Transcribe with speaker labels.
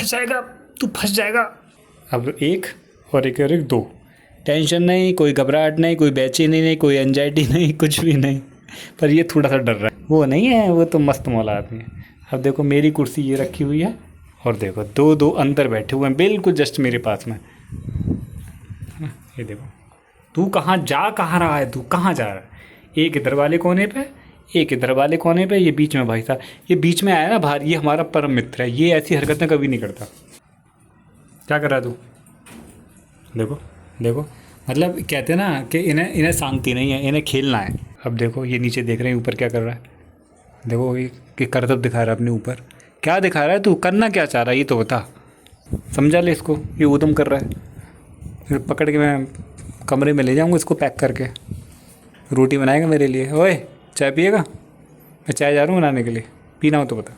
Speaker 1: फंस जाएगा, तू फंस जाएगा। अब एक और एक दो। टेंशन नहीं, कोई घबराहट नहीं, कोई बेचैनी नहीं, कोई एंजाइटी नहीं, कुछ भी नहीं। पर ये थोड़ा सा डर रहा है। वो नहीं है, वो तो मस्त मौला आदमी है। अब देखो मेरी कुर्सी ये रखी हुई है और देखो दो दो अंदर बैठे हुए हैं बिल्कुल जस्ट मेरे पास में। ये देखो, तू कहाँ रहा है, तू कहाँ जा रहा है? एक इधर वाले कोने पे, एक इधर वाले कोने पे, ये बीच में। भाई साहब ये बीच में आया ना बाहर, ये हमारा परम मित्र है, ये ऐसी हरकतें कभी नहीं करता। क्या कर रहा है तू? देखो देखो, मतलब कहते हैं ना कि इन्हें शांति नहीं है, इन्हें खेलना है। अब देखो ये नीचे देख रहे हैं, ऊपर क्या कर रहा है। देखो ये कि करतब दिखा रहा है अपने ऊपर। क्या दिखा रहा है तू? करना क्या चाह रहा है ये तो बता। समझा ले इसको, ये ऊधम कर रहा है। फिर पकड़ के मैं कमरे में ले जाऊँगा इसको पैक करके। रोटी बनाएगा मेरे लिए। ओए चाय पिएगा? मैं चाय जा रहा हूँ बनाने के लिए, पीना हो तो बता।